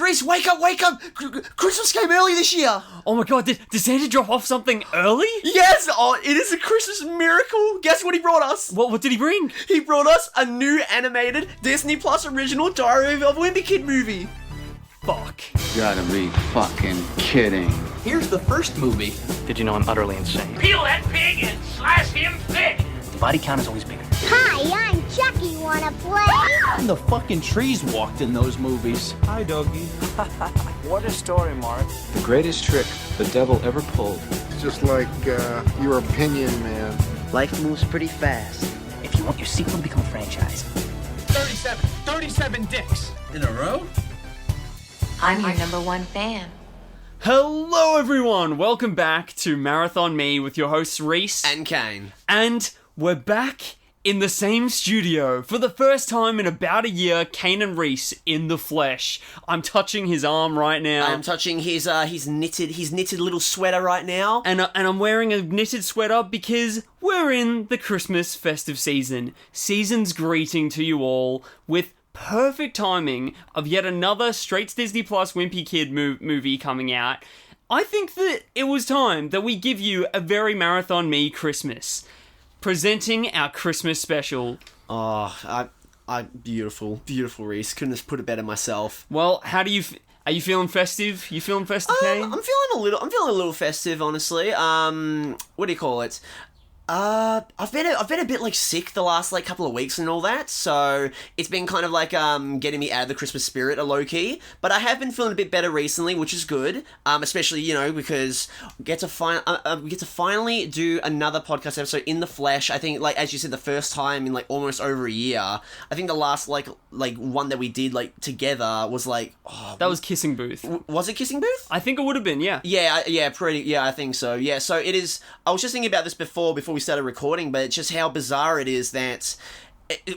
Rhys, wake up! Christmas came early this year! Oh my god, did Santa drop off something early? Yes! Oh, it is a Christmas miracle! Guess what he brought us? What did he bring? He brought us a new animated Disney Plus original Diary of a Wimpy-Kid movie. Fuck. Gotta be fucking kidding. Here's the first movie. Did you know I'm utterly insane? Peel that pig and slice him thick. The body count is always bigger. Hi, I'm Chucky. Wanna play? And the fucking trees walked in those movies. Hi, doggy. What a story, Mark. The greatest trick the devil ever pulled. It's just like your opinion, man. Life moves pretty fast. If you want your sequel to become a franchise. 37 dicks. In a row? I'm your number one fan. Hello everyone, welcome back to Marathon Me with your hosts Rhys and Kane. And we're back in the same studio for the first time in about a year. Kane and Rhys in the flesh. I'm touching his arm right now. I'm touching his knitted little sweater right now. And I'm wearing a knitted sweater because we're in the Christmas festive season. Season's greeting to you all with perfect timing of yet another straight to Disney Plus Wimpy Kid movie coming out. I think that it was time that we give you a very Marathon Me Christmas. Presenting our Christmas special. Oh, I beautiful Rhys. Couldn't have put it better myself. Well, how do you... Are you feeling festive? You feeling festive, Kane? I'm feeling a little festive, honestly. What do you call it? I've been a bit like sick the last like couple of weeks and all that, so it's been kind of like getting me out of the Christmas spirit a low key. But I have been feeling a bit better recently, which is good. Especially because we get to finally do another podcast episode in the flesh. I think like as you said, the first time in like almost over a year. I think the last like one that we did like together was like that was Kissing Booth. Was it Kissing Booth? I think it would have been. Yeah. Yeah, I think so. Yeah, so it is. I was just thinking about this before we started recording, but it's just how bizarre it is that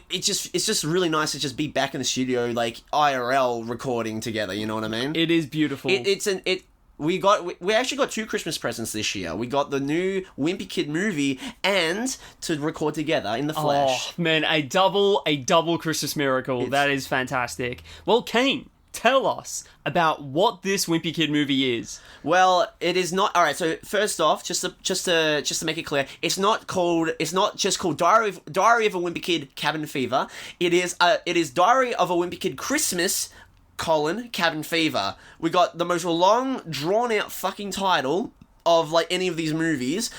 it's just really nice to just be back in the studio like IRL recording together. You know what I mean? It is beautiful. We actually got two Christmas presents this year. We got the new Wimpy-Kid movie and to record together in the flesh. Oh man, a double Christmas miracle. That is fantastic. Well, Kane, tell us about what this Wimpy-Kid movie is. Well, it is not. All right. So first off, just to make it clear, it's not just called Diary of a Wimpy-Kid Cabin Fever. It is Diary of a Wimpy-Kid Christmas: Cabin Fever. We got the most long, drawn out fucking title of like any of these movies.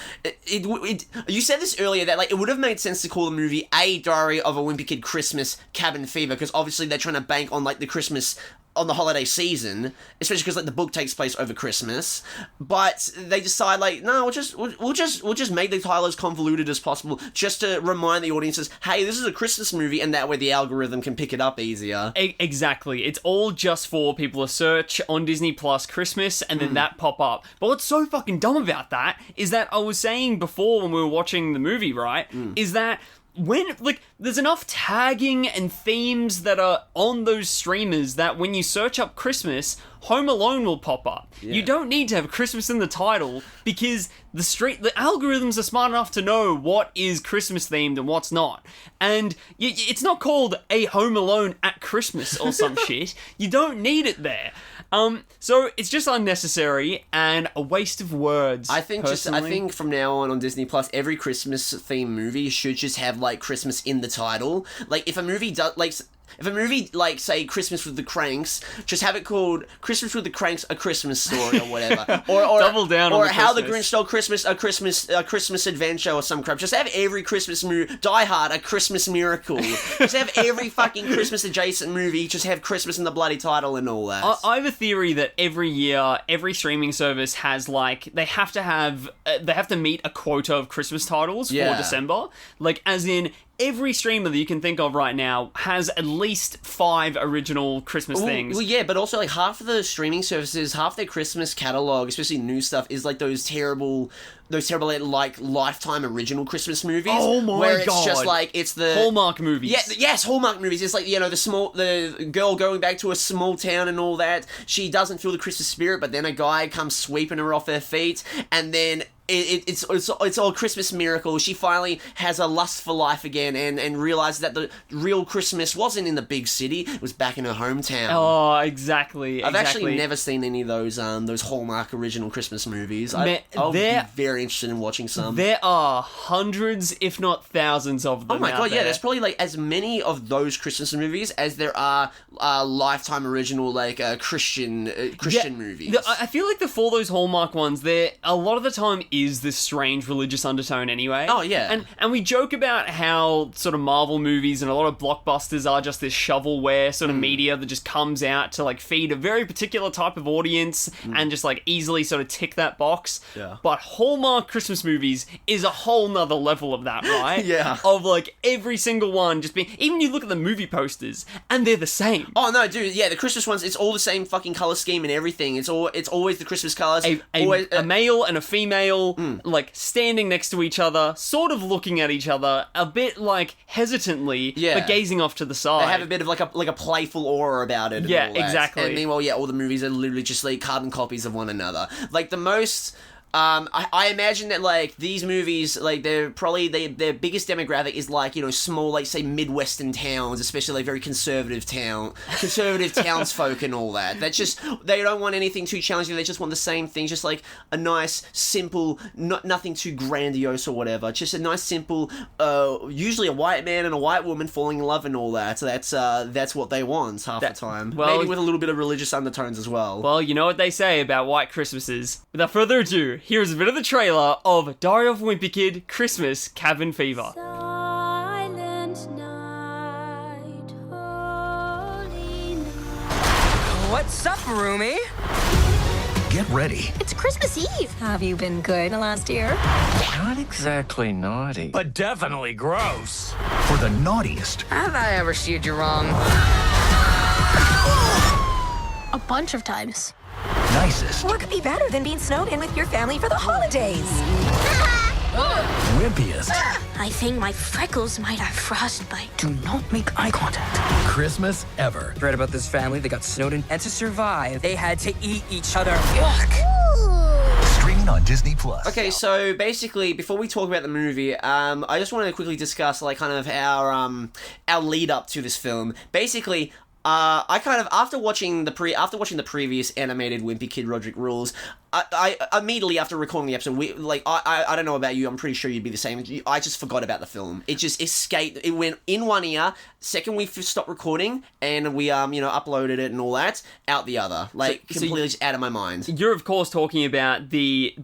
You said this earlier that like it would have made sense to call the movie A Diary of a Wimpy-Kid Christmas Cabin Fever because obviously they're trying to bank on like the Christmas on the holiday season, especially because like the book takes place over Christmas. But they decide like, no, we'll just make the title as convoluted as possible, just to remind the audiences, hey, this is a Christmas movie, and that way the algorithm can pick it up easier. Exactly, it's all just for people to search on Disney Plus Christmas and then that pop up. But what's so fucking dumb about that is that I was saying before when we were watching the movie, right, is that when, like, there's enough tagging and themes that are on those streamers that when you search up Christmas, Home Alone will pop up. Yeah. You don't need to have Christmas in the title because the algorithms are smart enough to know what is Christmas themed and what's not. And it's not called A Home Alone at Christmas or some shit. You don't need it there. So it's just unnecessary and a waste of words. I think from now on Disney Plus, every Christmas themed movie should just have like Christmas in the title. Like if a movie does like say Christmas with the Cranks, just have it called Christmas with the Cranks: A Christmas Story or whatever, or double down on or the How Christmas. the Grinch Stole Christmas: A Christmas Adventure or some crap. Just have every Christmas movie. Die Hard: A Christmas Miracle. Just have every fucking Christmas adjacent movie. Just have Christmas in the bloody title and all that. I have a theory that every year, every streaming service has like they have to meet a quota of Christmas titles for December. Like as in, every streamer that you can think of right now has at least 5 original Christmas things. Well, yeah, but also like half of the streaming services, half their Christmas catalog, especially new stuff, is like those terrible like Lifetime original Christmas movies. Oh my god! Where it's just like it's the Hallmark movies. Yes, Hallmark movies. It's like the girl going back to a small town and all that. She doesn't feel the Christmas spirit, but then a guy comes sweeping her off her feet, and then it's all Christmas miracle. She finally has a lust for life again and realizes that the real Christmas wasn't in the big city, it was back in her hometown. Oh, exactly. I've actually never seen any of those Hallmark original Christmas movies. I'll be very interested in watching some. There are hundreds, if not thousands of them. Oh my god, there. yeah, there's probably like as many of those Christmas movies as there are Lifetime original like Christian movies. I feel like for those Hallmark ones, there a lot of the time is this strange religious undertone anyway. Oh yeah, and we joke about how sort of Marvel movies and a lot of blockbusters are just this shovelware sort of media that just comes out to like feed a very particular type of audience and just like easily sort of tick that box. Yeah. But Hallmark Christmas movies is a whole nother level of that, right? Yeah. Of like every single one just being, even you look at the movie posters and they're the same. Oh no, dude, yeah, the Christmas ones, it's all the same fucking color scheme and everything. It's always the Christmas colors. A male and a female like standing next to each other, sort of looking at each other, a bit like hesitantly, but gazing off to the side. They have a bit of like a playful aura about it. Yeah, and all that. exactly. And meanwhile, yeah, all the movies are literally just like carbon copies of one another. Like the most. I imagine that, like, these movies, like, they're probably, their biggest demographic is, like, you know, small, like, say, Midwestern towns, especially, like, very conservative townsfolk and all that. That's just, they don't want anything too challenging, they just want the same thing, just, like, a nice, simple, nothing too grandiose or whatever, just a nice, simple, usually a white man and a white woman falling in love and all that, so that's what they want half the time. Well, maybe with a little bit of religious undertones as well. Well, you know what they say about white Christmases. Without further ado, here's a bit of the trailer of Diary of a Wimpy Kid Christmas Cabin Fever. Silent night, holy night. What's up, roomie? Get ready. It's Christmas Eve. Have you been good last year? Not exactly naughty, but definitely gross. For the naughtiest. Have I ever steered you wrong? A bunch of times. Nicest. What could be better than being snowed in with your family for the holidays? Wimpiest. I think my freckles might have frostbite. Do not make eye contact. Christmas ever. Read about this family that got snowed in, and to survive, they had to eat each other. Streaming on Disney Plus. Okay, so basically, before we talk about the movie, I just wanted to quickly discuss, like, kind of our lead up to this film. Basically, I kind of, after watching the previous animated Wimpy Kid Roderick Rules, I immediately after recording the episode, I don't know about you, I'm pretty sure you'd be the same. I just forgot about the film. It just escaped. It went in one ear. Second we stopped recording and we uploaded it and all that, out the other, like completely just out of my mind. You're of course talking about the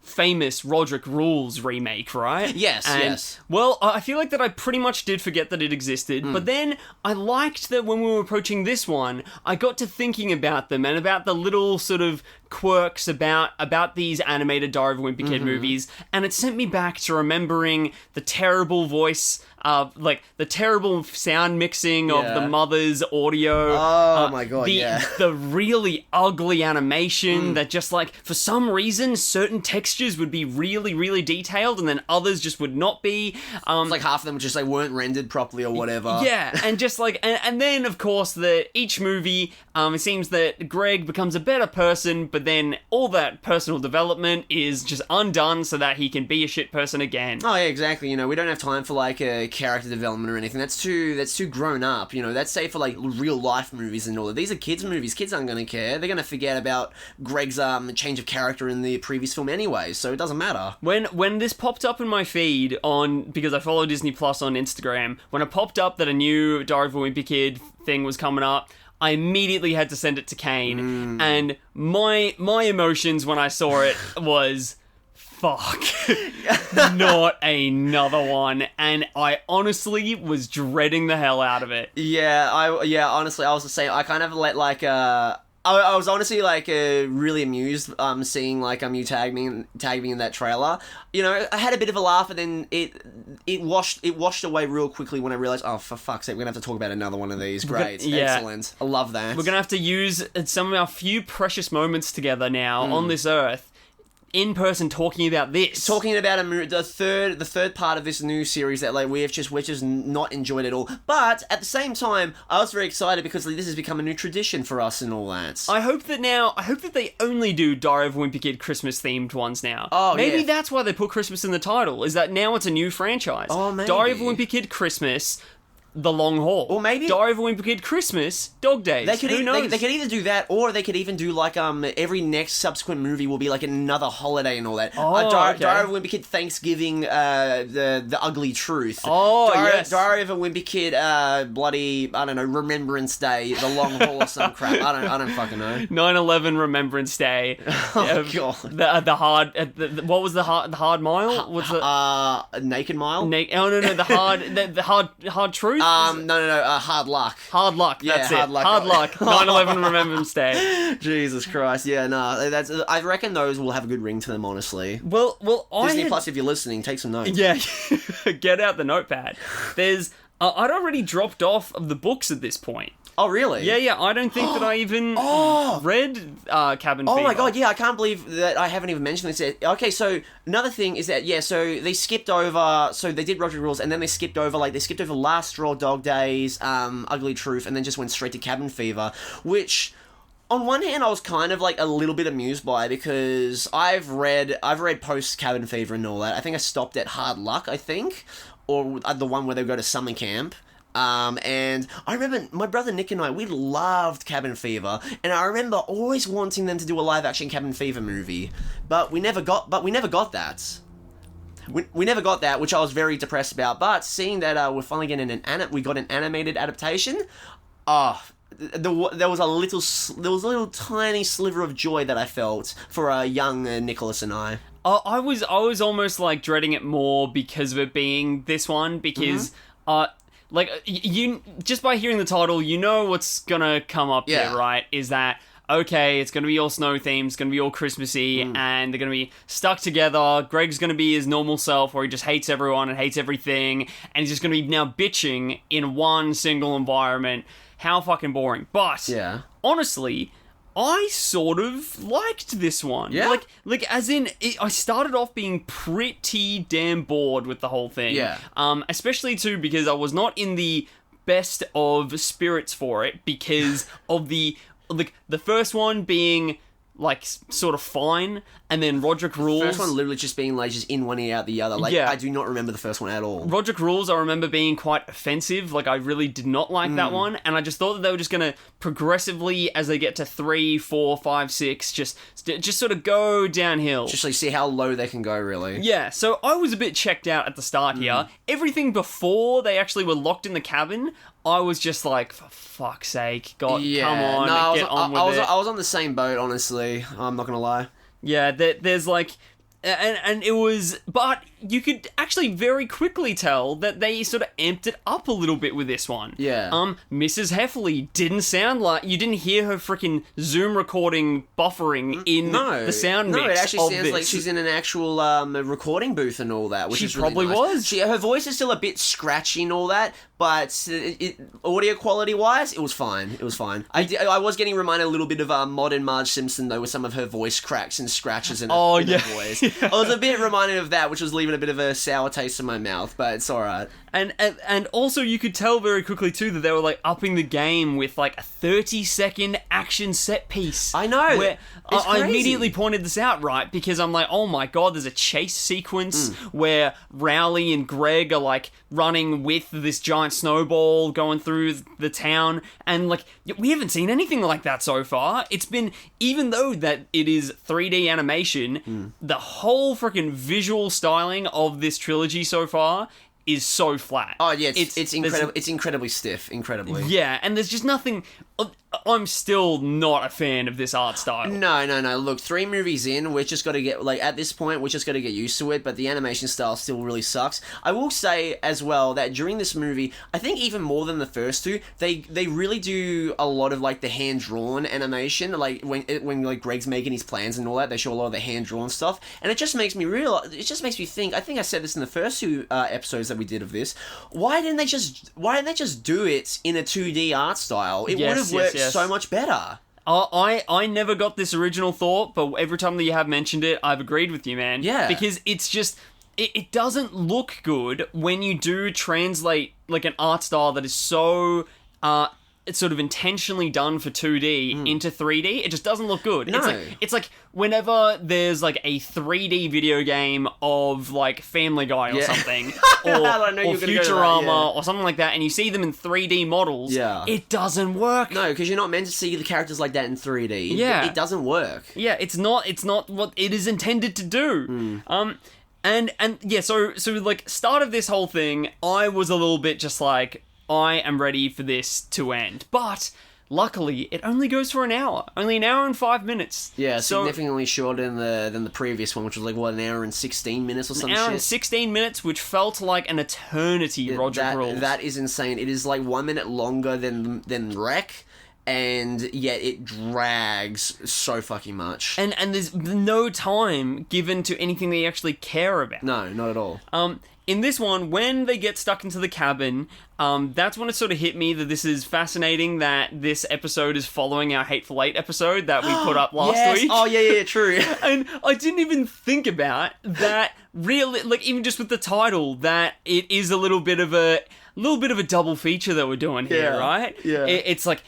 famous Roderick Rules remake, right? Yes. Well, I feel like that I pretty much did forget that it existed, but then I liked that when we were approaching this one, I got to thinking about them and about the little sort of quirks about these animated Diary of a Wimpy Kid movies, and it sent me back to remembering the terrible voice, like the terrible sound mixing of the mother's audio. Oh my god, the really ugly animation that just like, for some reason, certain textures would be really, really detailed and then others just would not be. It's like half of them just like weren't rendered properly or whatever. Yeah, and just like, and then of course each movie, it seems that Greg becomes a better person, but then all that personal development is just undone so that he can be a shit person again. Oh yeah, exactly. We don't have time for like a character development or anything. That's too grown up. That's safe for like real life movies and all that. These are kids movies. Kids aren't going to care. They're going to forget about Greg's change of character in the previous film anyway, so it doesn't matter. When this popped up in my feed because I follow Disney Plus on Instagram, when it popped up that a new Diary of a Wimpy Kid thing was coming up, I immediately had to send it to Kane, and my emotions when I saw it was, fuck, not another one, and I honestly was dreading the hell out of it. Honestly, I was the same. I kind of let like I was honestly like really amused seeing like you tag me in that trailer. I had a bit of a laugh, and then it washed away real quickly when I realized, oh, for fuck's sake, we're gonna have to talk about another one of these. Great, excellent, I love that. We're gonna have to use some of our few precious moments together now on this earth in person talking about this. Talking about the third part of this new series that like we're just not enjoyed at all. But at the same time, I was very excited because like, this has become a new tradition for us and all that. I hope that they only do Diary of a Wimpy Kid Christmas themed ones now. Oh, maybe yeah. that's why they put Christmas in the title. Is that now it's a new franchise? Oh, maybe. Diary of a Wimpy Kid Christmas. The Long Haul. Or maybe... Diary of a Wimpy Kid Christmas, Dog Days. Who knows? They could either do that, or they could even do, like, every next subsequent movie will be, like, another holiday and all that. Okay. Diary of a Wimpy Kid Thanksgiving, the Ugly Truth. Yes. Diary of a Wimpy Kid, bloody, I don't know, Remembrance Day, the Long Haul or some crap. I don't fucking know. 9/11 Remembrance Day. God. The hard... what was the hard mile? What's the... Naked Mile? The hard truth? Hard Luck. Hard Luck, that's Hard it. Luck. Hard Luck. 9/11 Remembrance Day. Jesus Christ, yeah, no, I reckon those will have a good ring to them, honestly. Well, Disney Plus, if you're listening, take some notes. Yeah, get out the notepad. There's... I'd already dropped off of the books at this point. Oh, really? Yeah, I don't think that I even read Cabin Fever. Oh my god, yeah, I can't believe that I haven't even mentioned this yet. Okay, so another thing is that, yeah, so they skipped over, so they did Roger Rules, and then they skipped over Last Straw, Dog Days, Ugly Truth, and then just went straight to Cabin Fever, which... On one hand, I was kind of, like, a little bit amused by, because I've read post Cabin Fever and all that. I think I stopped at Hard Luck, I think, or the one where they go to summer camp. And I remember my brother Nick and I, we loved Cabin Fever, and I remember always wanting them to do a live-action Cabin Fever movie, but we never got that. We never got that, which I was very depressed about. But seeing that we're finally getting we got an animated adaptation, there was a little tiny sliver of joy that I felt for young Nicholas and I. I was almost like dreading it more because of it being this one, because like you just by hearing the title, you know what's gonna come up there, right? Is that okay, it's going to be all snow themed, it's going to be all Christmassy, and they're going to be stuck together. Greg's going to be his normal self, where he just hates everyone and hates everything, and he's just going to be now bitching in one single environment. How fucking boring. But, honestly, I sort of liked this one. Yeah? Like as in, I started off being pretty damn bored with the whole thing. Yeah. Especially, too, because I was not in the best of spirits for it, because of the first one being, like, sort of fine, and then Roderick Rules... The first one literally just being, like, just in one ear out the other. Like, I do not remember the first one at all. Roderick Rules, I remember being quite offensive. Like, I really did not like that one, and I just thought that they were just going to progressively, as they get to 3, 4, 5, 6, just sort of go downhill. Just like see how low they can go, really. Yeah, so I was a bit checked out at the start here. Everything before they actually were locked in the cabin, I was just like, for fuck's sake, God, come on, get on with it. I was on the same boat, honestly. I'm not gonna lie. Yeah, there's like... And it was... But you could actually very quickly tell that they sort of amped it up a little bit with this one. Yeah. Mrs. Heffley didn't sound like... You didn't hear her freaking Zoom recording buffering in the sound mix. No, it actually sounds this. like she's in an actual recording booth and all that, which is really probably nice. was. Her voice is still a bit scratchy and all that, but audio quality-wise, it was fine. It was fine. I was getting reminded a little bit of modern Marge Simpson, though, with some of her voice cracks and scratches in her voice. I was a bit reminded of that, which was leaving a bit of a sour taste in my mouth, but it's alright. And also you could tell very quickly too that they were like upping the game with like a 30-second action set piece. I know. Where I immediately pointed this out, right? Because I'm like, oh my god, there's a chase sequence where Rowley and Greg are like running with this giant snowball going through the town, and like we haven't seen anything like that so far. It's been, even though that it is 3D animation, the whole freaking visual styling of this trilogy so far is so flat. Oh yeah, it's incredible. It's incredibly stiff, incredibly. Yeah, and there's just nothing. I'm still not a fan of this art style. No. Look, 3 movies in, we're just got to get, like, at this point, we're just got to get used to it, but the animation style still really sucks. I will say, as well, that during this movie, I think even more than the first 2, they really do a lot of, like, the hand-drawn animation, like, when like, Greg's making his plans and all that, they show a lot of the hand-drawn stuff, and it just makes me think, I think I said this in the first 2 episodes that we did of this, why didn't they just do it in a 2D art style? It would have worked so much better. I never got this original thought, but every time that you have mentioned it, I've agreed with you, man. Yeah. Because it's just... It doesn't look good when you do translate, like, an art style that is so... it's sort of intentionally done for 2D into 3D. It just doesn't look good. No. It's like whenever there's like a 3D video game of like Family Guy or something, or Futurama or something like that, and you see them in 3D models, it doesn't work. No, because you're not meant to see the characters like that in 3D. Yeah. It doesn't work. Yeah, it's not what it is intended to do. And yeah, so like start of this whole thing, I was a little bit just like, I am ready for this to end. But luckily, it only goes for an hour. Only an hour and 5 minutes. Yeah, significantly shorter than the previous one, which was like, what, an hour and 16 minutes or something? An hour and 16 minutes, which felt like an eternity, Roger Rules. That is insane. It is like 1 minute longer than Wreck, and yet it drags so fucking much. And there's no time given to anything that you actually care about. No, not at all. In this one, when they get stuck into the cabin, that's when it sort of hit me that this is fascinating that this episode is following our Hateful Eight episode that we put up last week. Oh, yeah, true. And I didn't even think about that really, like, even just with the title, that it is a little bit of a double feature that we're doing here, right? Yeah. It's like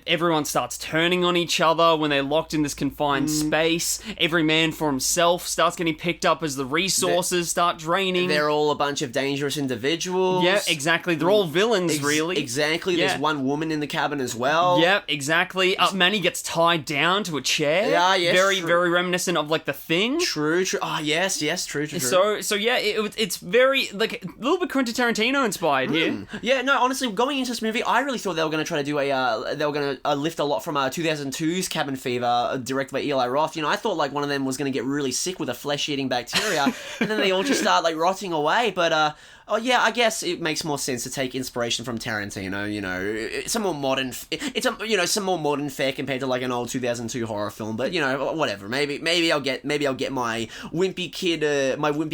everyone starts turning on each other when they're locked in this confined space. Every man for himself starts getting picked up as the resources start draining. They're all a bunch of dangerous individuals. Yeah, exactly. They're all villains, really. Exactly. Yeah. There's one woman in the cabin as well. Yep, exactly. Manny gets tied down to a chair. Yeah, yes. Very reminiscent of, like, The Thing. True. Oh, yes, true. So yeah, it's very, like, a little bit Quentin Tarantino inspired here. Yeah, no, honestly, going into this movie, I really thought they were going to try to do they were going to lift a lot from 2002's Cabin Fever, directed by Eli Roth. You know, I thought, like, one of them was going to get really sick with a flesh-eating bacteria, and then they all just start, like, rotting away, but, oh yeah, I guess it makes more sense to take inspiration from Tarantino. You know, it's a more modern, some more modern fare compared to like an old 2002 horror film. But you know, whatever. Maybe I'll get my Wimpy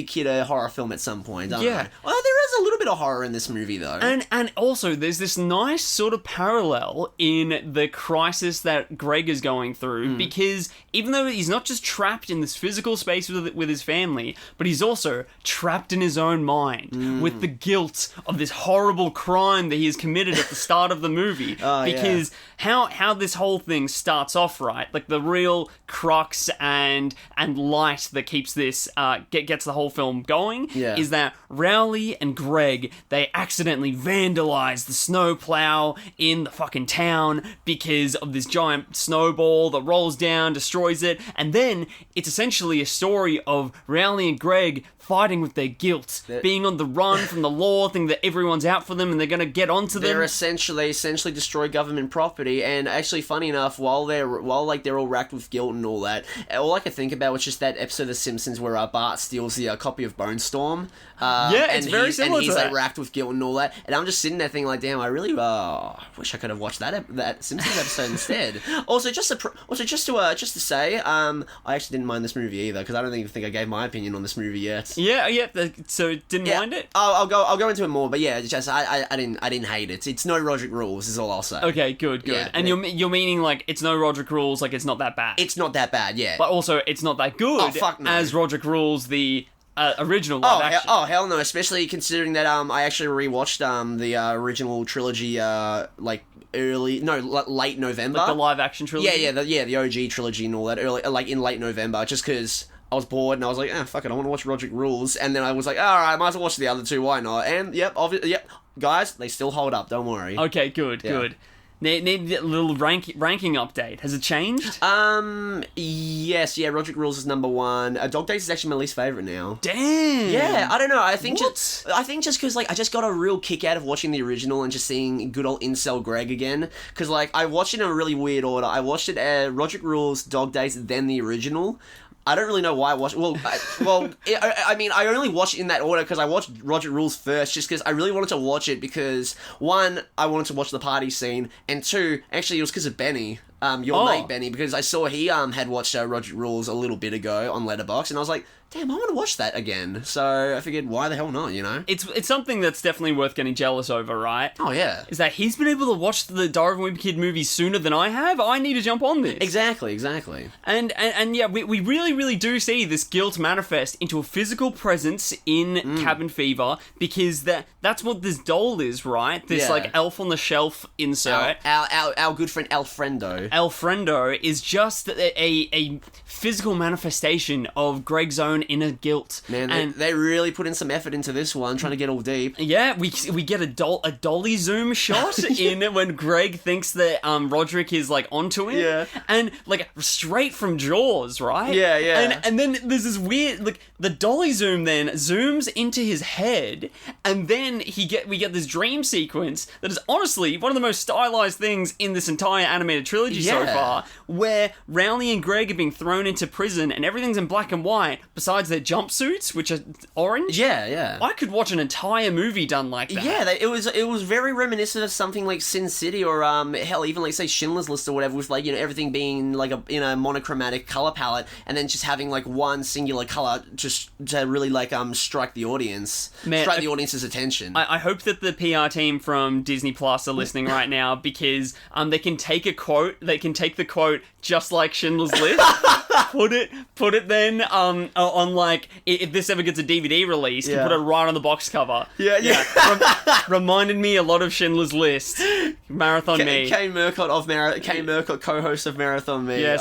Kid horror film at some point. I don't know. Well, there is a little bit of horror in this movie though, and also there's this nice sort of parallel in the crisis that Greg is going through because even though he's not just trapped in this physical space with his family, but he's also trapped in his own mind. With the guilt of this horrible crime that he has committed at the start of the movie. Because how this whole thing starts off, right? Like the real crux and light that keeps this gets the whole film going is that Rowley and Greg, they accidentally vandalize the snowplow in the fucking town because of this giant snowball that rolls down, destroys it, and then it's essentially a story of Rowley and Greg fighting with their guilt, being on the run from the law, thinking that everyone's out for them and they're going to get onto them. They're essentially destroy government property, and actually, funny enough, while they're all racked with guilt and all that, all I could think about was just that episode of The Simpsons where Bart steals the copy of Bone Storm. It's very similar to that. And he's like racked with guilt and all that, and I'm just sitting there thinking like, damn, I really wish I could have watched that Simpsons episode instead. Also, just to say, I actually didn't mind this movie either because I don't even think I gave my opinion on this movie yet. Yeah. So didn't mind it. I'll go into it more, but yeah, just I didn't hate it. It's no Roderick Rules, is all I'll say. Okay, good. Yeah, and you're meaning like it's no Roderick Rules, like it's not that bad. It's not that bad, yeah. But also, it's not that good. Oh, fuck no. As Roderick Rules, the original live action. Hell no! Especially considering that I actually rewatched the original trilogy late November. Like the live action trilogy. The OG trilogy and all that in late November, just because I was bored and I was like, fuck it, I want to watch Roderick Rules, and then I was like, alright, I might as well watch the other two, why not? And yep, guys, they still hold up, don't worry. Okay, good. Need a little ranking update. Has it changed? Yes, Roderick Rules is number 1. Dog Days is actually my least favourite now. Damn! Yeah, I don't know, I think just because, like, I just got a real kick out of watching the original and just seeing good old incel Greg again, because, like, I watched it in a really weird order. I watched it Roderick Rules, Dog Days, then the original. I don't really know why I watched. I only watched it in that order because I watched Roger Rules first, just because I really wanted to watch it because 1, I wanted to watch the party scene, and 2, actually it was because of Benny, your mate Benny, because I saw he had watched Roger Rules a little bit ago on Letterboxd, and I was like, damn, I want to watch that again. So I figured, why the hell not, you know? It's something that's definitely worth getting jealous over, right? Oh, yeah. Is that he's been able to watch the Diary of a Wimpy Kid movies sooner than I have? I need to jump on this. Exactly. And yeah, we really, really do see this guilt manifest into a physical presence in Cabin Fever, because that's what this doll is, right? This, like, elf on the shelf insert. Our good friend Alfredo. Alfredo is just a physical manifestation of Greg's own inner guilt. Man, and they really put in some effort into this one, trying to get all deep. Yeah, we get a dolly zoom shot in when Greg thinks that Roderick is, like, onto him. Yeah. And, like, straight from Jaws, right? Yeah. And then there's this weird, like, the dolly zoom then zooms into his head, and then we get this dream sequence that is honestly one of the most stylized things in this entire animated trilogy so far, where Rowley and Greg are being thrown into prison and everything's in black and white besides their jumpsuits, which are orange. Yeah. I could watch an entire movie done like that. Yeah, it was very reminiscent of something like Sin City, or hell, even like say Schindler's List or whatever, with, like, you know, everything being like a monochromatic color palette, and then just having like one singular color just to really like strike the audience, strike the audience's attention. I hope that the PR team from Disney Plus are listening right now, because they can take the quote just like Schindler's List, put it then on like, if this ever gets a DVD release, put it right on the box cover. Yeah. Reminded me a lot of Schindler's List. Marathon Me. Kane Murcott, co-host of Marathon Me. Yeah,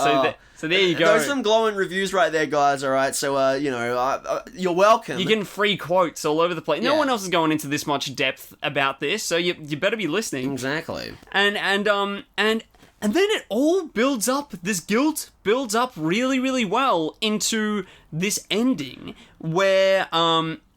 so there you go. Those are some glowing reviews right there, guys. All right, so you're welcome. You're getting free quotes all over the place. No one else is going into this much depth about this, so you better be listening. Exactly. And then it all builds up. This guilt builds up really, really well into this ending where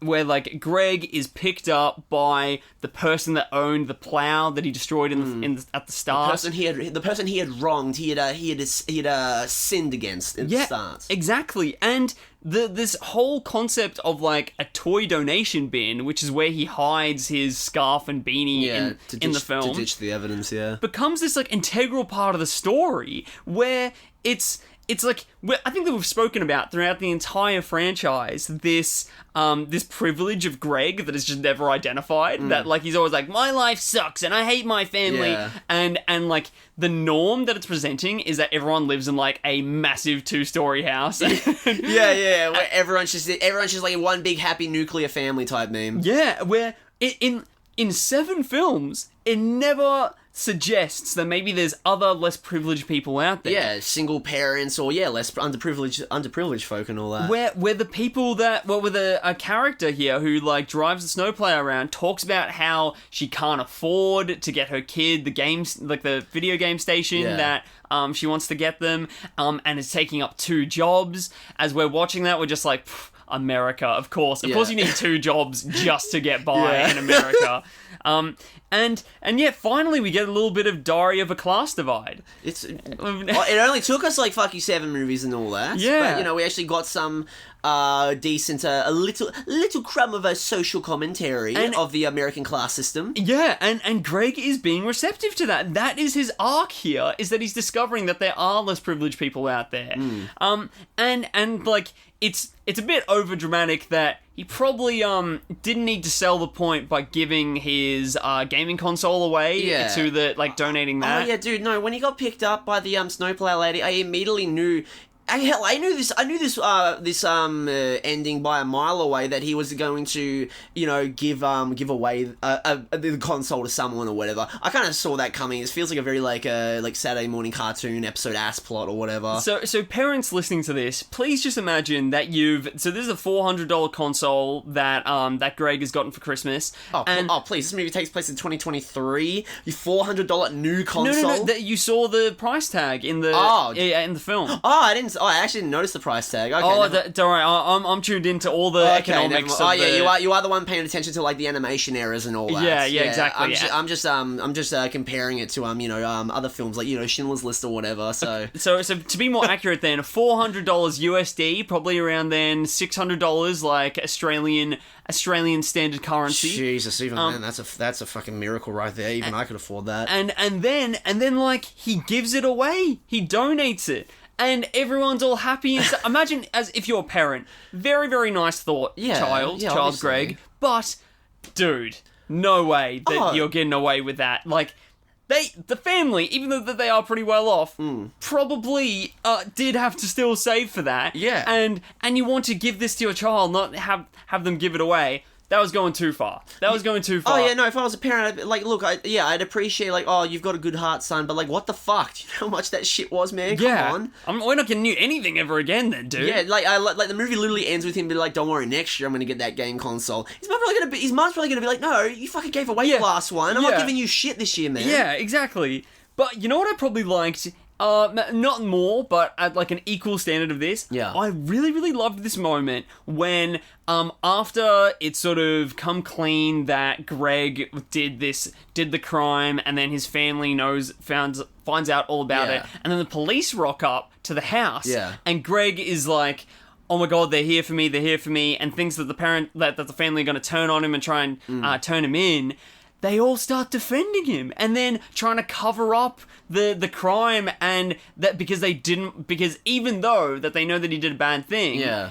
like Greg is picked up by the person that owned the plow that he destroyed at the start. The person he had wronged, he had sinned against at the start. Exactly. And this whole concept of like a toy donation bin, which is where he hides his scarf and beanie in the film, to ditch the evidence, becomes this like integral part of the story where it's like, I think that we've spoken about throughout the entire franchise this privilege of Greg that is just never identified. That, like, he's always like, my life sucks and I hate my family, and like the norm that it's presenting is that everyone lives in like a massive 2-story house. Where everyone's just like one big happy nuclear family type meme. Yeah, where in 7 films it never suggests that maybe there's other less privileged people out there. Yeah, single parents, or less underprivileged folk and all that. Where the people that, with a character here who like drives the snowplow around, talks about how she can't afford to get her kid the games, like the video game station that she wants to get them, and is taking up 2 jobs. As we're watching that, we're just like, America, of course you need 2 jobs just to get by in America. And finally we get a little bit of Diary of a Class Divide. It only took us like 7 movies and all that. Yeah. But we actually got some decent, a little crumb of a social commentary of the American class system. Yeah, and Greg is being receptive to that. That is his arc here, is that he's discovering that there are less privileged people out there. And like, it's a bit over dramatic that he probably didn't need to sell the point by giving his gaming console away to the, like, donating that. Oh yeah, dude, no, when he got picked up by the snowplow lady, I immediately knew. I knew this ending by a mile away, that he was going to, give away the console to someone or whatever. I kind of saw that coming. It feels like a very like Saturday morning cartoon episode ass plot or whatever. So parents listening to this, please just imagine that this is a $400 console that Greg has gotten for Christmas. Oh, please! This movie takes place in 2023. Your $400 new console. No. You saw the price tag in the in the film. I actually didn't notice the price tag. Okay, don't worry. I'm tuned into all the economics. You are the one paying attention to like the animation errors and all that. Yeah, exactly. I'm just comparing it to other films like Schindler's List or whatever. So to be more accurate, then $400 USD, probably around then $600 like Australian standard currency. Jesus, even man, that's a fucking miracle right there. Even I could afford that. And then like he gives it away. He donates it. and everyone's all happy and stuff. Imagine as if you're a parent. Very, very nice thought, child obviously. Greg. But, dude, no way that you're getting away with that. Like, the family, even though that they are pretty well off, probably did have to still save for that. Yeah. And you want to give this to your child, not have them give it away. That was going too far. Oh, yeah, no, if I was a parent, I'd appreciate, like, oh, you've got a good heart, son, but, like, what the fuck? Do you know how much that shit was, man? Come on. We're not getting you anything ever again then, dude. Yeah, like the movie literally ends with him being like, don't worry, next year I'm gonna get that game console. His mom's probably gonna be like, no, you fucking gave away your last one. I'm not giving you shit this year, man. Yeah, exactly. But you know what I probably liked? Not more, but at like an equal standard of this. Yeah. I really, really loved this moment when, after it's sort of come clean that Greg did the crime, and then his family finds out all about it, and then the police rock up to the house, and Greg is like, oh my god, they're here for me, and thinks that the family are going to turn on him and try and turn him in. They all start defending him and then trying to cover up the crime, and that because even though that they know that he did a bad thing,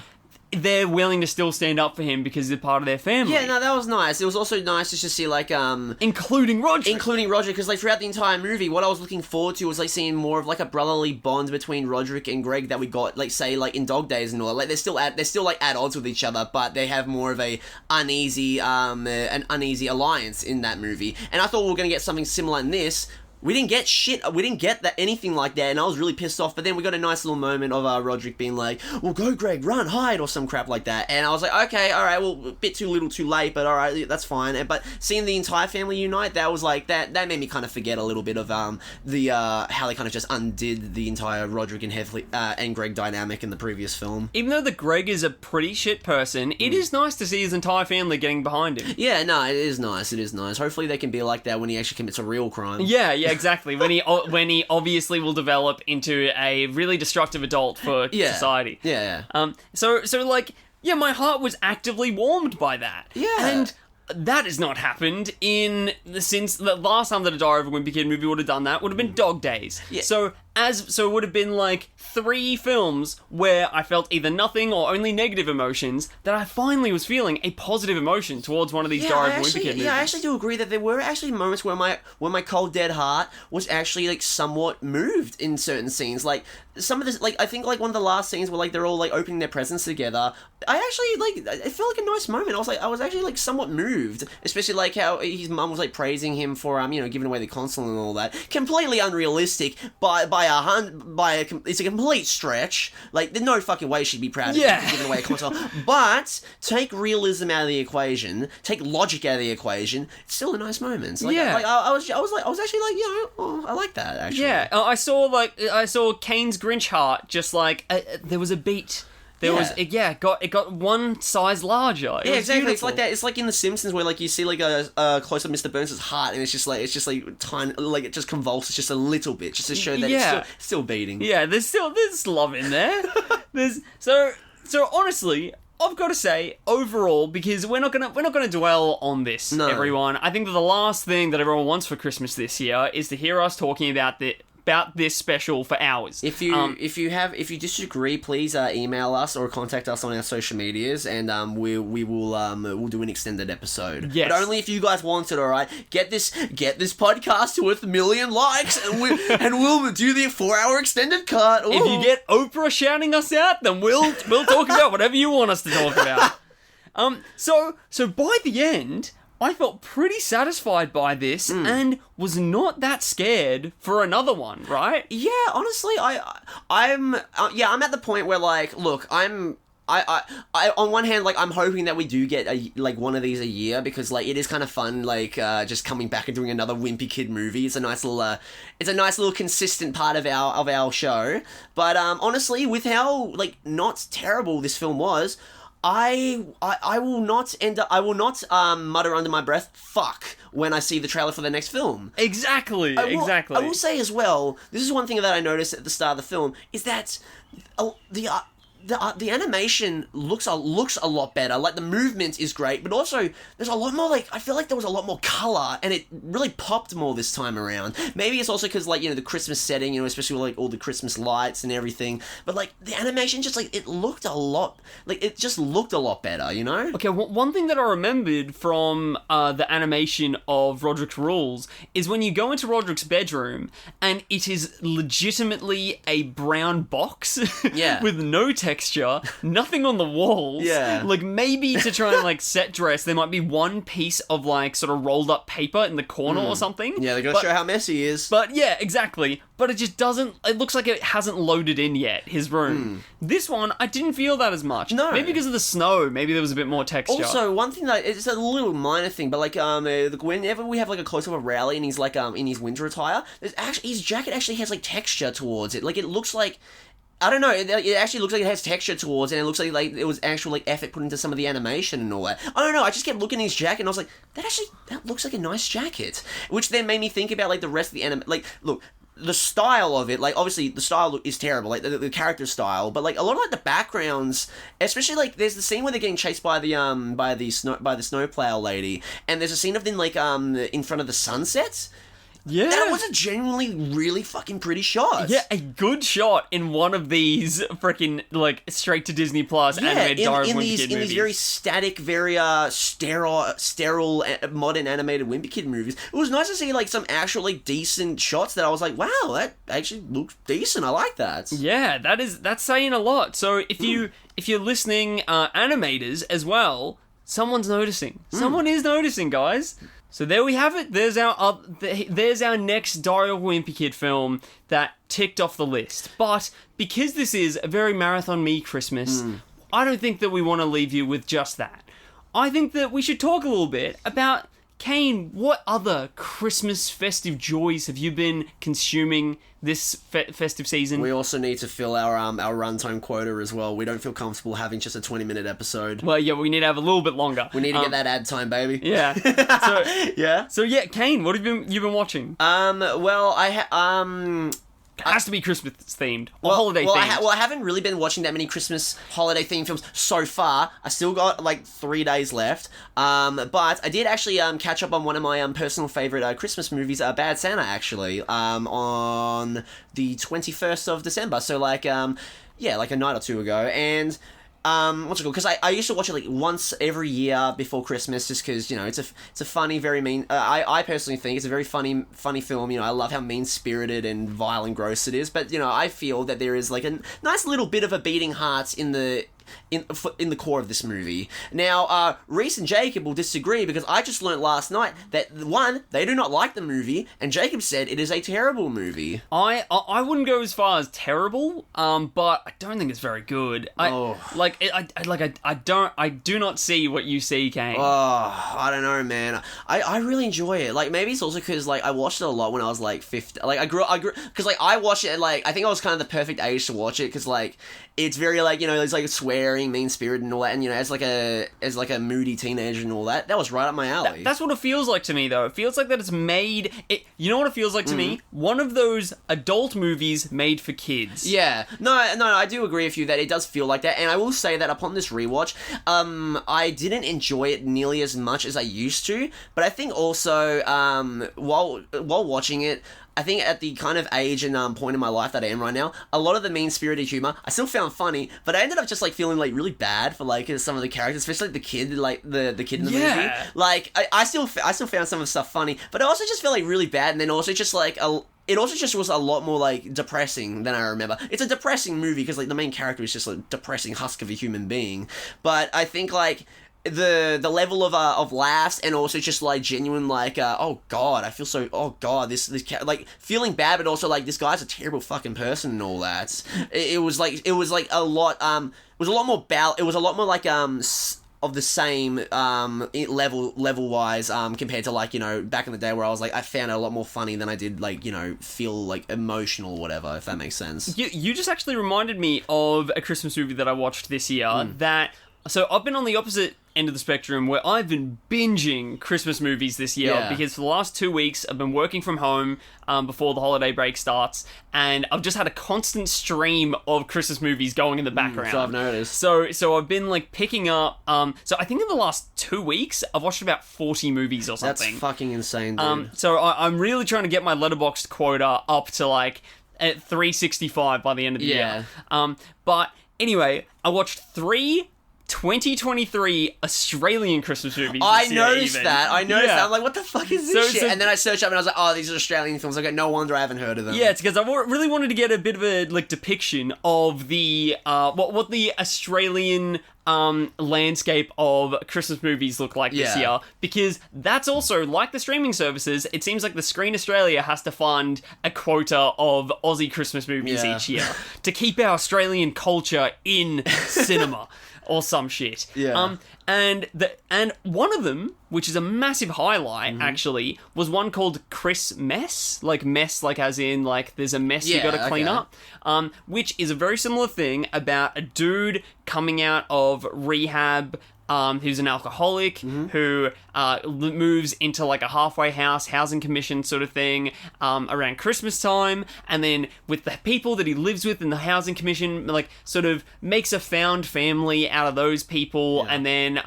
they're willing to still stand up for him because they're part of their family. Yeah, no, that was nice. It was also nice just to see, like, including Roger, because, like, throughout the entire movie, what I was looking forward to was, like, seeing more of, like, a brotherly bond between Roderick and Greg that we got, like, say, like, in Dog Days and all. Like, they're still like at odds with each other, but they have more of an uneasy alliance in that movie. And I thought we were gonna get something similar in this. We didn't get shit. We didn't get anything like that, and I was really pissed off. But then we got a nice little moment of Roderick being like, well, go, Greg, run, hide, or some crap like that. And I was like, okay, all right, well, a bit too little, too late, but all right, that's fine. But seeing the entire family unite, that was like, that made me kind of forget a little bit of how they kind of just undid the entire Roderick and Greg dynamic in the previous film. Even though the Greg is a pretty shit person, it is nice to see his entire family getting behind him. Yeah, no, it is nice. Hopefully they can be like that when he actually commits a real crime. Yeah, exactly. When he obviously will develop into a really destructive adult for society. Yeah. So like, yeah, my heart was actively warmed by that. Yeah. And that has not happened since the last time that a Diary of a Wimpy Kid movie would have done that would have been Dog Days. Yeah. So it would have been like 3 films where I felt either nothing or only negative emotions, that I finally was feeling a positive emotion towards one of these Diary of a Wimpy Kid movies. Yeah, I actually do agree that there were actually moments where my cold dead heart was actually like somewhat moved in certain scenes. Like some of this, like I think like one of the last scenes where like they're all like opening their presents together. I actually like, it felt like a nice moment. I was actually like somewhat moved, especially like how his mum was like praising him for giving away the console and all that. Completely unrealistic it's a complete stretch. Like, there's no fucking way she'd be proud of him for giving away a console. But take realism out of the equation, take logic out of the equation. It's still a nice moment. Like, I was actually like, I like that actually. Yeah, I saw Kane's Grinch heart just like there was a beat. It got one size larger. Yeah, exactly. Beautiful. It's like that. It's like in The Simpsons where like you see like a close up Mr. Burns' heart, and it's just like tiny, like it just convulses just a little bit, just to show that it's still beating. Yeah, there's love in there. So honestly, I've got to say, overall, because we're not gonna dwell on this, everyone. I think that the last thing that everyone wants for Christmas this year is to hear us talking about this special for hours. If you disagree, please email us or contact us on our social medias, and we'll do an extended episode. Yes. But only if you guys want it. All right, get this podcast to 1 million likes, and we'll do the 4-hour extended cut. Ooh. If you get Oprah shouting us out, then we'll talk about whatever you want us to talk about. So by the end, I felt pretty satisfied by this and was not that scared for another one, right? Yeah, honestly, I'm at the point where like, look, I on one hand, like, I'm hoping that we do get one of these a year, because like it is kind of fun, like just coming back and doing another Wimpy Kid movie. It's a nice little consistent part of our show. But honestly, with how like not terrible this film was, I will not mutter under my breath "fuck" when I see the trailer for the next film. Exactly. I will say as well, this is one thing that I noticed at the start of the film, is that the animation looks a lot better. Like, the movement is great, but also there's a lot more, like, I feel like there was a lot more color, and it really popped more this time around. Maybe it's also because, like, you know, the Christmas setting, you know, especially with, like, all the Christmas lights and everything. But, like, the animation just, like, it looked a lot better, you know? Okay, one thing that I remembered from the animation of Roderick's Rules is when you go into Roderick's bedroom, and it is legitimately a brown box with no texture, nothing on the walls. Yeah. Like, maybe to try and, like, set dress, there might be one piece of, like, sort of rolled up paper in the corner or something. Yeah, they gotta show how messy he is. But, yeah, exactly. But it just doesn't... It looks like it hasn't loaded in yet, his room. This one, I didn't feel that as much. No. Maybe because of the snow. Maybe there was a bit more texture. Also, one thing that... It's a little minor thing, but, like, whenever we have, like, a close-up of Rowley and he's, like, in his winter attire, there's actually... His jacket actually has, like, texture towards it. Like, it looks like... I don't know, it actually looks like it has texture towards it, and it looks like it was actual, like, effort put into some of the animation and all that. I don't know, I just kept looking at his jacket, and I was like, that looks like a nice jacket. Which then made me think about, like, the rest of the like, look, the style of it, like, obviously, the style is terrible, like, the character style, but, like, a lot of, like, the backgrounds, especially, like, there's the scene where they're getting chased by the snowplow lady, and there's a scene of them, like, in front of the sunset. Yeah. That was a genuinely really fucking pretty shot. Yeah, a good shot in one of these freaking, like, straight to Disney Plus animated Diary of Wimpy Kid movies. In these very static, very sterile modern animated Wimpy Kid movies. It was nice to see, like, some actual, like, decent shots that I was like, wow, that actually looks decent. I like that. Yeah, that's saying a lot. So if you're listening, animators as well, someone's noticing. Someone is noticing, guys. So there we have it. There's our next Diary of a Wimpy Kid film that ticked off the list. But because this is a very Marathon Me Christmas, I don't think that we want to leave you with just that. I think that we should talk a little bit about, Kane, what other Christmas festive joys have you been consuming this festive season? We also need to fill our runtime quota as well. We don't feel comfortable having just a 20-minute episode. Well, yeah, we need to have a little bit longer. We need to get that ad time, baby. Yeah. So yeah, Kane, what have you been watching? It has to be Christmas themed or holiday themed. I haven't really been watching that many Christmas holiday themed films so far. I still got like 3 days left. But I did actually catch up on one of my personal favorite Christmas movies, Bad Santa, actually, on the 21st of December. So like a night or two ago, and. What's it called? Because I used to watch it like once every year before Christmas, just because, you know, it's a funny, very mean. I personally think it's a very funny film. You know, I love how mean-spirited and vile and gross it is. But, you know, I feel that there is like a nice little bit of a beating heart in the core of this movie. Now, Rhys and Jacob will disagree, because I just learnt last night that, one, they do not like the movie, and Jacob said it is a terrible movie. I wouldn't go as far as terrible, but I don't think it's very good. I do not see what you see, Kane. Oh, I don't know, man. I really enjoy it. Like, maybe it's also because, like, I watched it a lot when I was, like, 15. Like, I grew, because, like, I watched it, like, I think I was kind of the perfect age to watch it, because, like, it's very, like, you know, it's, like, swearing, mean-spirited and all that, and, you know, as, like, a moody teenager and all that, that was right up my alley. That's what it feels like to me, though. It feels like that it's made... you know what it feels like to me? One of those adult movies made for kids. Yeah. No, I do agree with you that it does feel like that, and I will say that upon this rewatch, I didn't enjoy it nearly as much as I used to, but I think also, while watching it, I think at the kind of age and point in my life that I am right now, a lot of the mean-spirited humor I still found funny, but I ended up just like feeling like really bad for like some of the characters, especially the kid, like the kid in the movie. Like I still found some of the stuff funny, but I also just felt like really bad, and then also just like it also just was a lot more, like, depressing than I remember. It's a depressing movie, because, like, the main character is just a depressing husk of a human being. But I think, like, the level of laughs, and also just, like, genuine, like, oh, God, I feel so, oh, God, this like, feeling bad, but also, like, this guy's a terrible fucking person and all that. It was, like, a lot, it was a lot more, like, of the same level wise compared to, like, you know, back in the day where I was like, I found it a lot more funny than I did, like, you know, feel like emotional or whatever, if that makes sense. You just actually reminded me of a Christmas movie that I watched this year that... So I've been on the opposite end of the spectrum where I've been binging Christmas movies this year because for the last 2 weeks I've been working from home before the holiday break starts, and I've just had a constant stream of Christmas movies going in the background. So I've noticed. So I've been like picking up. So I think in the last 2 weeks I've watched about 40 movies or something. That's fucking insane, dude. So I'm really trying to get my Letterboxd quota up to like at 365 by the end of the year. But anyway, I watched 3 2023 Australian Christmas movies. I noticed that. I'm like, what the fuck is this shit? So, and then I searched up and I was like, oh, these are Australian films. I go, no wonder I haven't heard of them. Yeah, it's because I really wanted to get a bit of a like depiction of the what the Australian landscape of Christmas movies look like this year, because that's also, like the streaming services, it seems like the Screen Australia has to fund a quota of Aussie Christmas movies each year to keep our Australian culture in cinema. Or some shit. And one of them, which is a massive highlight, actually, was one called Chris Mess. Like mess, like as in, like, there's a mess you gotta clean up. Which is a very similar thing about a dude coming out of rehab, who's an alcoholic, who moves into like a halfway house, housing commission sort of thing, around Christmas time, and then with the people that he lives with in the housing commission, like sort of makes a found family out of those people, and then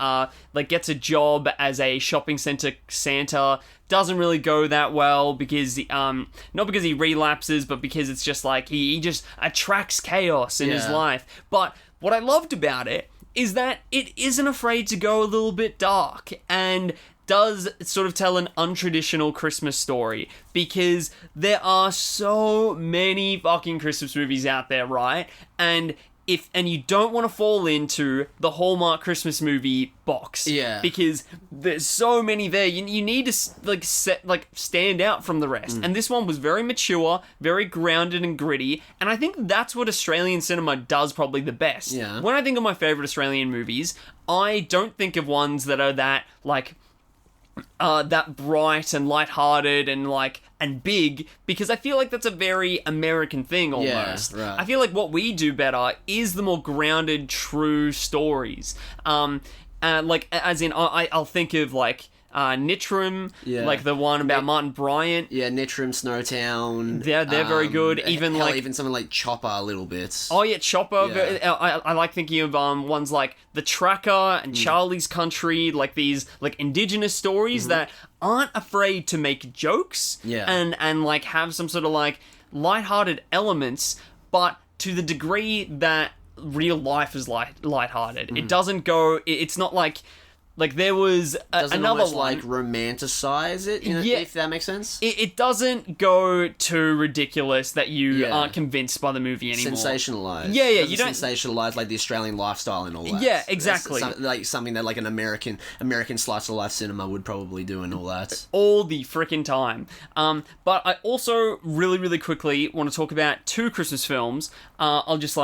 like gets a job as a shopping center Santa. Doesn't really go that well because not because he relapses, but because it's just like he just attracts chaos in his life. But what I loved about it is that it isn't afraid to go a little bit dark and does sort of tell an untraditional Christmas story, because there are so many fucking Christmas movies out there, right? And you don't want to fall into the Hallmark Christmas movie box, because there's so many there. You need to stand out from the rest. And this one was very mature, very grounded and gritty, and I think that's what Australian cinema does probably the best. When I think of my favorite Australian movies, I don't think of ones that are that like that bright and lighthearted and big, because I feel like that's a very American thing almost. Yeah, right. I feel like what we do better is the more grounded, true stories. Like as in, I'll think of like Nittrim, like the one about Martin Bryant. Nittrim, Snowtown. They're very good. Even something like Chopper a little bit. Oh yeah, Chopper. Yeah. I like thinking of ones like The Tracker and Charlie's Country, like these like indigenous stories that aren't afraid to make jokes and like have some sort of like lighthearted elements, but to the degree that real life is lighthearted. It doesn't go. It's not like there was another one, like romanticize it, if that makes sense. It doesn't go too ridiculous that you aren't convinced by the movie anymore. Sensationalize. You don't sensationalize like the Australian lifestyle and all that. Yeah, exactly. Like something that like an American slice of life cinema would probably do and all that. All the frickin' time. But I also really, really quickly want to talk about 2 Christmas films. I'll just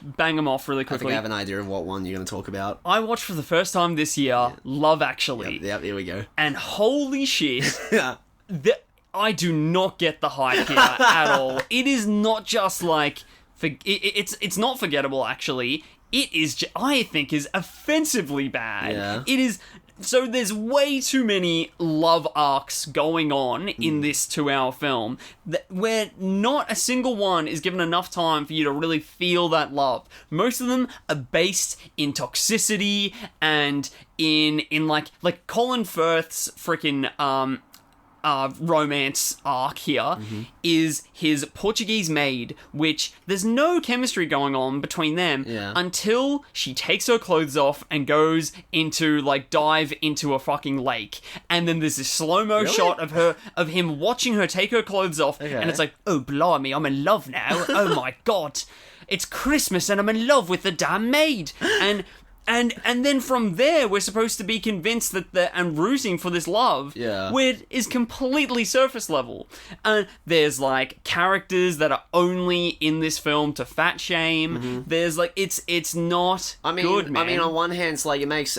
bang them off really quickly. I think I have an idea of what one you're going to talk about. I watched for the first time this year Love Actually. Yep, here we go. And holy shit, I do not get the hype here at all. It is not just like it's not forgettable. Actually, it is. I think is offensively bad. Yeah. It is. So there's way too many love arcs going on in this 2-hour film where not a single one is given enough time for you to really feel that love. Most of them are based in toxicity and in like Colin Firth's freaking romance arc here is his Portuguese maid, which there's no chemistry going on between them until she takes her clothes off and goes into dive into a fucking lake, and then there's this slow-mo shot of him watching her take her clothes off, and it's like, oh blimey, I'm in love now. Oh my god, it's Christmas and I'm in love with the damn maid. And then from there, we're supposed to be convinced that and rooting for this love, where it is completely surface level. And there's characters that are only in this film to fat shame. There's it's not good, man. I mean, on one hand, it makes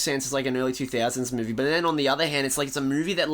sense. It's like an early 2000s movie, but then on the other hand, it's a movie that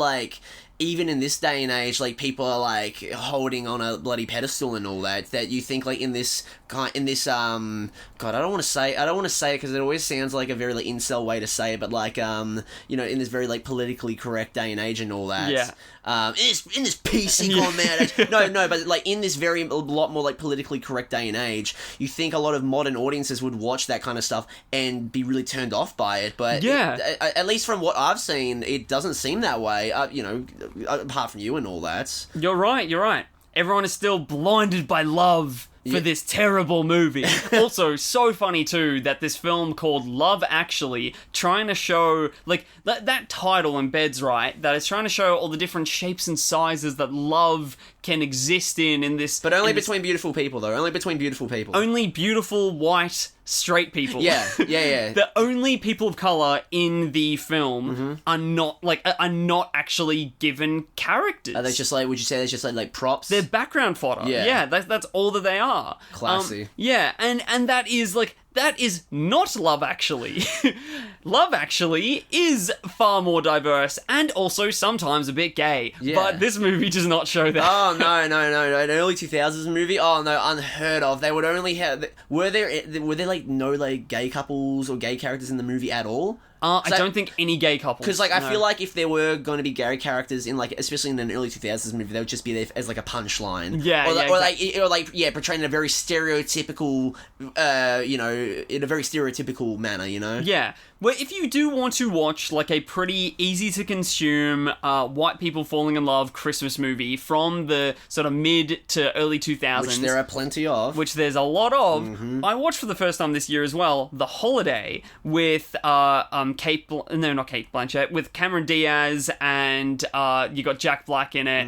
even in this day and age, like, people are, like, holding on a bloody pedestal and all that, that you think, like, God, I don't want to say it because it always sounds like a very, like, incel way to say it, but, like, in this very, like, politically correct day and age and all that. Yeah. In this PC format. No, but, like, in this a lot more, like, politically correct day and age, you think a lot of modern audiences would watch that kind of stuff and be really turned off by it, but at least from what I've seen, it doesn't seem that way, apart from you and all that. You're right. Everyone is still blinded by love for this terrible movie. Also, so funny too that this film called Love Actually, trying to show, like, that title embeds, right, that it's trying to show all the different shapes and sizes that love can exist in this... But only between beautiful people, though. Only between beautiful people. Only beautiful, white, straight people. Yeah. The only people of colour in the film are not actually given characters. Are they just, like, would you say they're just, like props? They're background fodder. Yeah, that's all that they are. Classy. And that is not Love Actually. Love Actually is far more diverse and also sometimes a bit gay. Yeah. But this movie does not show that. Oh, no. An early 2000s movie? Oh, no, unheard of. They would only have... Were there like, no, like, gay couples or gay characters in the movie at all? I don't think any gay couples. Because, like, I feel like if there were going to be gay characters in, like, especially in an early 2000s movie, they would just be there as, like, a punchline. Yeah, portraying in a very stereotypical, in a very stereotypical manner, you know? Yeah. Well, if you do want to watch, like, a pretty easy-to-consume, white people falling in love Christmas movie from the sort of mid to early 2000s... Which there are plenty of. Which there's a lot of. I watched for the first time this year as well, The Holiday, with, not Kate Blanchett, with Cameron Diaz, and you got Jack Black in it.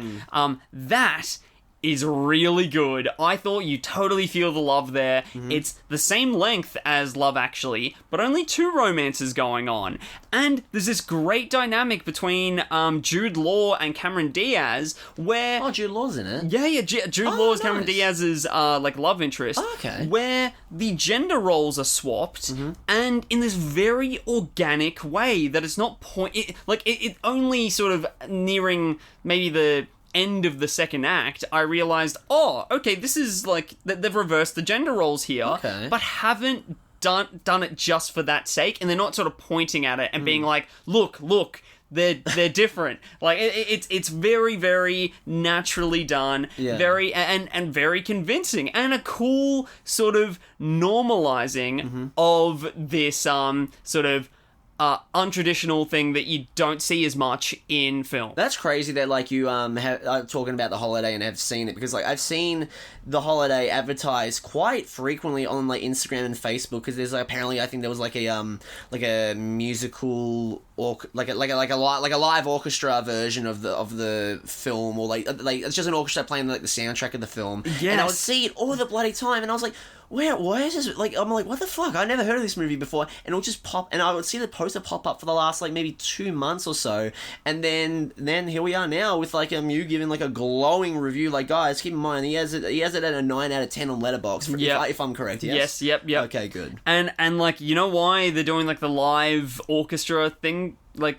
That is really good. I thought you totally feel the love there. It's the same length as Love Actually, but only 2 romances going on. And there's this great dynamic between Jude Law and Cameron Diaz where... Oh, Jude Law's in it? Yeah, Jude Law is Cameron Diaz's like love interest. Oh, okay. Where the gender roles are swapped, and in this very organic way that it's not it only sort of nearing maybe the end of the second act, I realized, okay, this is like they've reversed the gender roles here, but haven't done it just for that sake, and they're not sort of pointing at it and being like, look, they're different. Like it's very, very naturally done, very and very convincing, and a cool sort of normalizing of this sort of untraditional thing that you don't see as much in film. That's crazy that, like, you have talking about The Holiday and have seen it, because, like, I've seen The Holiday advertised quite frequently on, like, Instagram and Facebook, because there's, like, apparently, I think there was like a musical or like a live orchestra version of the film, or like it's just an orchestra playing, like, the soundtrack of the film. Yes. And I would see it all the bloody time, and I was like, why is this, like, I'm like, what the fuck? I never heard of this movie before, and it'll just pop, and I would see the poster pop up for the last, like, maybe 2 months or so, and then here we are now with, like, you giving, like, a glowing review, like, guys, keep in mind, he has it at a 9 out of 10 on Letterboxd, if I'm correct, yes? Yes, yep. Okay, good. And, like, you know why they're doing, like, the live orchestra thing, like,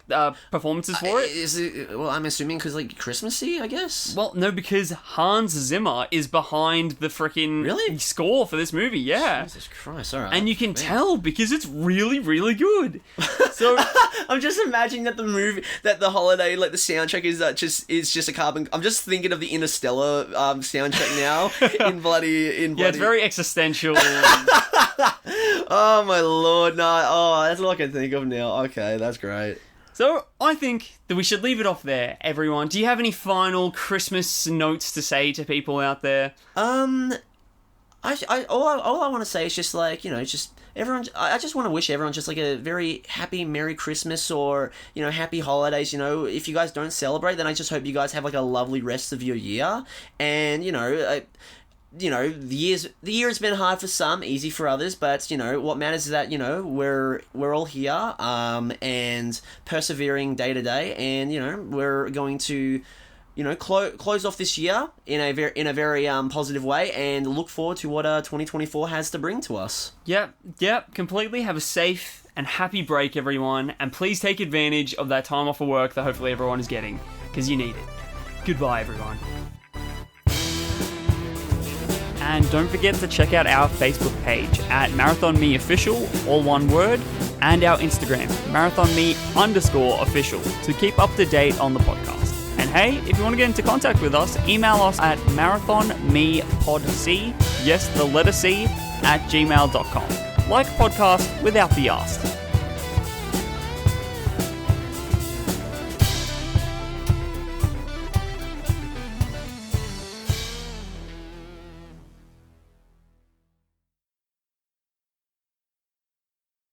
performances for it? Is it? Well, I'm assuming because, like, Christmassy, I guess? Well, no, because Hans Zimmer is behind the freaking score for this movie, yeah. Jesus Christ, alright. And you can tell because it's really, really good. So I'm just imagining that The Holiday, like, the soundtrack is just a carbon... I'm just thinking of the Interstellar soundtrack now in bloody... Yeah, it's very existential. Oh, my lord, no. Oh, that's all I can think of now. Okay, that's great. So, I think that we should leave it off there, everyone. Do you have any final Christmas notes to say to people out there? All I want to say is just, like, just everyone. I just want to wish everyone just, like, a very happy Merry Christmas, or, happy holidays. If you guys don't celebrate, then I just hope you guys have, like, a lovely rest of your year. And the year has been hard for some, easy for others, but, what matters is that, we're all here, and persevering day to day, and, we're going to, close off this year in a very positive way, and look forward to what 2024 has to bring to us. Yep, completely. Have a safe and happy break, everyone, and please take advantage of that time off of work that hopefully everyone is getting. because you need it. Goodbye, everyone. And don't forget to check out our Facebook page at Marathon Me Official, all one word, and our Instagram, MarathonMe_official, to keep up to date on the podcast. And hey, if you want to get into contact with us, email us at marathonmepodc, yes, the letter C, @gmail.com. Like podcast without the ask.